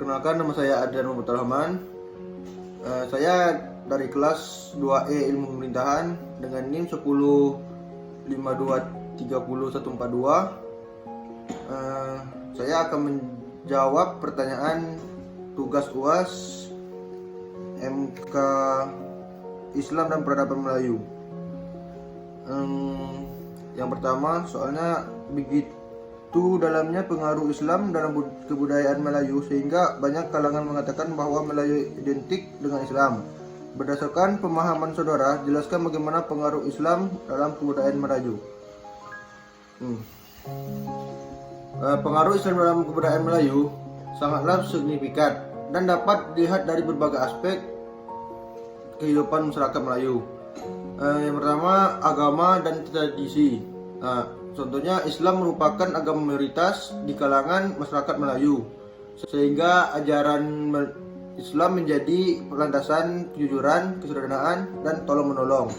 Perkenalkan, nama saya Adrian Muhammad Rahman. Saya dari kelas 2E Ilmu Pemerintahan dengan NIM 1052301142. Saya akan menjawab pertanyaan tugas UAS MK Islam dan Peradaban Melayu. Yang pertama, soalnya begitu dalamnya pengaruh Islam dalam kebudayaan Melayu sehingga banyak kalangan mengatakan bahwa Melayu identik dengan Islam. Berdasarkan pemahaman saudara, jelaskan bagaimana pengaruh Islam dalam kebudayaan Melayu. Pengaruh Islam dalam kebudayaan Melayu sangatlah signifikan dan dapat dilihat dari berbagai aspek kehidupan masyarakat Melayu. Yang pertama, agama dan tradisi. Contohnya, Islam merupakan agama mayoritas di kalangan masyarakat Melayu, sehingga ajaran Islam menjadi landasan kejujuran, kesederhanaan, dan tolong-menolong.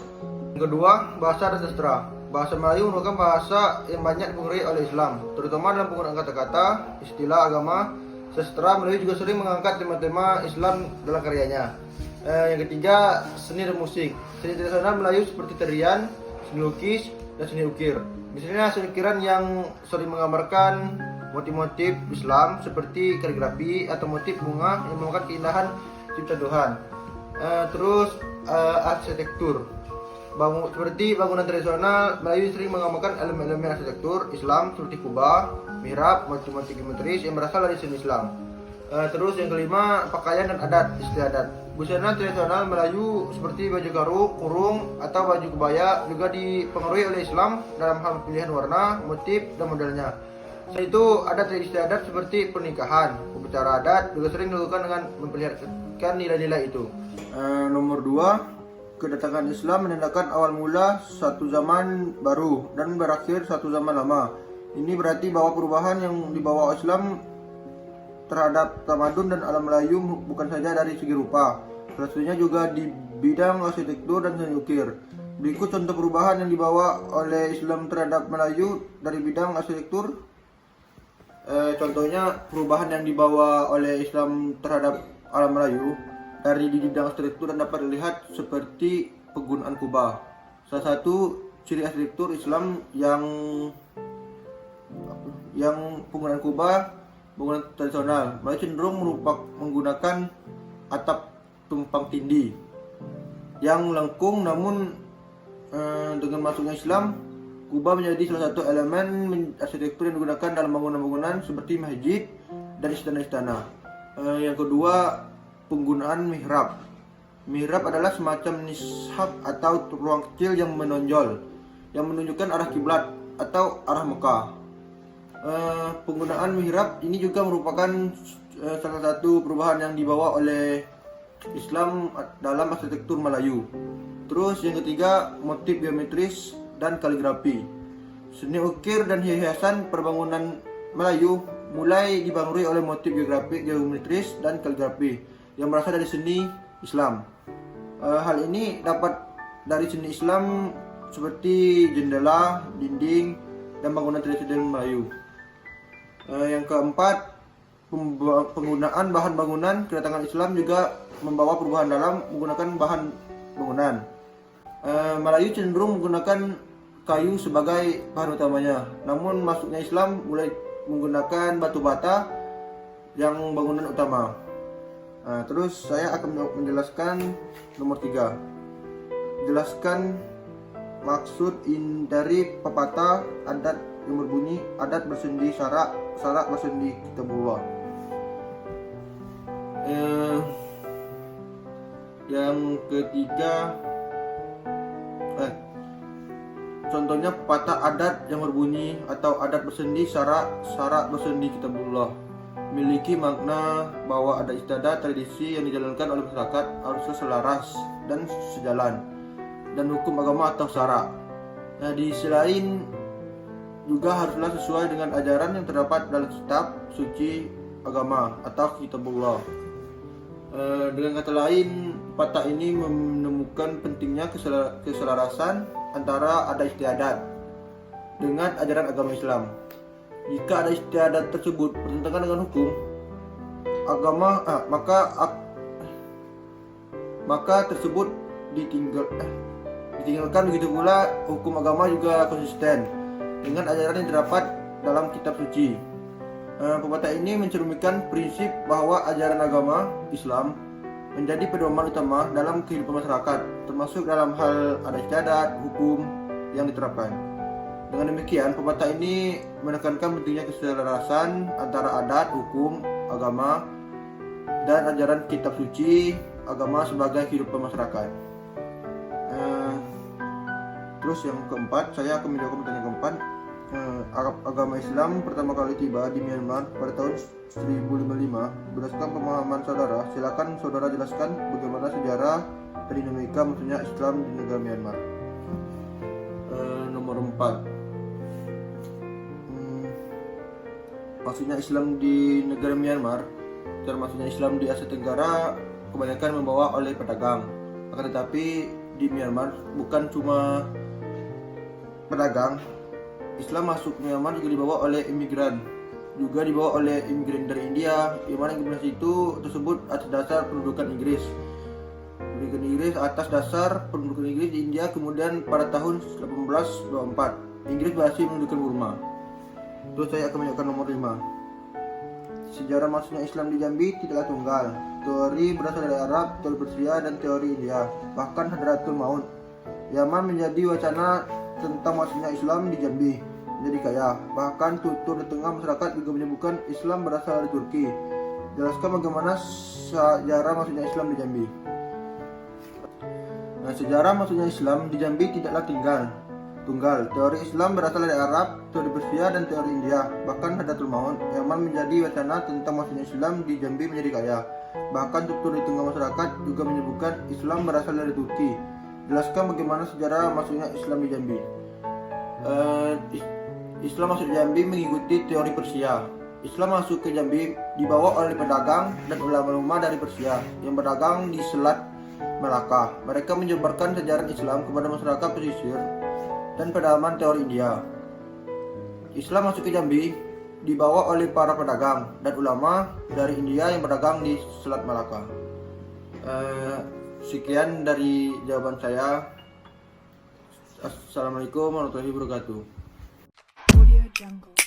Yang kedua, bahasa dan sastra. Bahasa Melayu merupakan bahasa yang banyak dipengaruhi oleh Islam, terutama dalam penggunaan kata-kata, istilah agama. Sastra Melayu juga sering mengangkat tema-tema Islam dalam karyanya. Yang ketiga, seni dan musik. Seni tradisional Melayu seperti tarian, seni lukis, dan seni ukir. Misalnya seni ukiran yang sering menggambarkan motif-motif Islam seperti kaligrafi atau motif bunga yang merupakan keindahan cipta Tuhan. Terus arsitektur. Seperti bangunan tradisional Melayu sering menggambarkan elemen-elemen arsitektur Islam seperti kubah, mihrab, motif-motif geometris yang berasal dari seni Islam. Terus yang kelima, pakaian dan adat istiadat. Busana tradisional Melayu seperti baju garuk, kurung, atau baju kebaya juga dipengaruhi oleh Islam dalam hal pilihan warna, motif, dan modelnya. Selain itu, adat istiadat seperti pernikahan, upacara adat juga sering dilakukan dengan memperlihatkan nilai-nilai itu. Nomor 2, kedatangan Islam menandakan awal mula satu zaman baru dan berakhir satu zaman lama. Ini berarti bahwa perubahan yang dibawa Islam terhadap tamadun dan alam Melayu bukan saja dari segi rupa, salah satunya juga di bidang arsitektur dan seni ukir. Berikut contoh perubahan yang dibawa oleh Islam terhadap Melayu dari bidang arsitektur. Contohnya perubahan yang dibawa oleh Islam terhadap alam Melayu dari di bidang arsitektur dan dapat dilihat seperti penggunaan kubah. Salah satu ciri arsitektur Islam yang penggunaan kubah, bangunan tradisional Melayu cenderung menggunakan atap tumpang tindih yang lengkung, namun dengan masuknya Islam, kubah menjadi salah satu elemen arsitektur yang digunakan dalam bangunan-bangunan seperti masjid dan istana-istana. Yang kedua, penggunaan mihrab. Mihrab adalah semacam nishab atau ruang kecil yang menonjol yang menunjukkan arah kiblat atau arah Mekah. Penggunaan mihrab ini juga merupakan salah satu perubahan yang dibawa oleh Islam dalam arsitektur Melayu. Terus yang ketiga, motif geometris dan kaligrafi. Seni ukir dan hiasan perbangunan Melayu mulai dipengaruhi oleh motif geometris dan kaligrafi yang berasal dari seni Islam. Hal ini dapat dari seni Islam seperti jendela, dinding, dan bangunan tradisional Melayu. Yang keempat, penggunaan bahan bangunan. Kedatangan Islam juga membawa perubahan dalam menggunakan bahan bangunan. Melayu cenderung menggunakan kayu sebagai bahan utamanya, namun masuknya Islam mulai menggunakan batu bata yang bangunan utama. Terus saya akan menjelaskan nomor 3. Jelaskan maksud dari pepatah adat yang berbunyi adat bersendi syarak, syarak bersendi kitabullah. Yang ketiga, contohnya pepatah adat yang berbunyi atau adat bersendi syarak, syarak bersendi kitabullah memiliki makna bahwa adat istiadat tradisi yang dijalankan oleh masyarakat harus selaras dan sejalan dan hukum agama atau syarak. Di sisi lain juga haruslah sesuai dengan ajaran yang terdapat dalam kitab suci agama atau kitabullah. Dengan kata lain, pepatah ini menemukan pentingnya keselarasan antara adat istiadat dengan ajaran agama Islam. Jika adat istiadat tersebut bertentangan dengan hukum agama maka tersebut ditinggalkan. Begitu pula hukum agama juga konsisten dengan ajaran yang terdapat dalam kitab suci. Pepatah ini mencerminkan prinsip bahwa ajaran agama Islam menjadi pedoman utama dalam kehidupan masyarakat, termasuk dalam hal adat istiadat, hukum yang diterapkan. Dengan demikian, pepatah ini menekankan pentingnya keselarasan antara adat, hukum, agama, dan ajaran kitab suci agama sebagai kehidupan masyarakat. Terus yang keempat, saya akan menjawab pertanyaan keempat. Agama Islam pertama kali tiba di Myanmar pada tahun 1055. Berdasarkan pemahaman saudara, silakan saudara jelaskan bagaimana sejarah dan dinamika maksudnya Islam di negara Myanmar. Nomor 4. Maksudnya Islam di negara Myanmar, termasuknya Islam di Asia Tenggara, kebanyakan membawa oleh pedagang. Akan tetapi di Myanmar bukan cuma pedagang, Islam masuk Myanmar juga dibawa oleh imigran, juga dibawa oleh imigran dari India, yang mana imigrasi itu tersebut atas dasar pendudukan Inggris. Atas dasar pendudukan Inggris di India, kemudian pada tahun 1824 Inggris berhasil mendudukan Burma. Terus saya akan menunjukkan nomor 5. Sejarah masuknya Islam di Jambi tidaklah tunggal. Teori berasal dari Arab, teori Persia, dan teori India. Bahkan Hadratul Maut Yaman menjadi wacana tentang masuknya Islam di Jambi menjadi kaya. Bahkan tutur di tengah masyarakat juga menyebutkan Islam berasal dari Turki. Jelaskan bagaimana sejarah masuknya Islam di Jambi. Sejarah masuknya Islam di Jambi tidaklah tunggal. Teori Islam berasal dari Arab, teori Persia, dan teori India. Bahkan Hadratul Maut Yaman menjadi wacana tentang masuknya Islam di Jambi menjadi kaya. Bahkan tutur di tengah masyarakat juga menyebutkan Islam berasal dari Turki. Jelaskan bagaimana sejarah masuknya Islam di Jambi. Islam masuk Jambi mengikuti teori Persia. Islam masuk ke Jambi dibawa oleh pedagang dan ulama-ulama dari Persia yang berdagang di Selat Malaka. Mereka menyebarkan sejarah Islam kepada masyarakat pesisir dan pedalaman teori India. Islam masuk ke Jambi dibawa oleh para pedagang dan ulama dari India yang berdagang di Selat Malaka. Sekian dari jawaban saya. Assalamualaikum warahmatullahi wabarakatuh. Audio Jungle.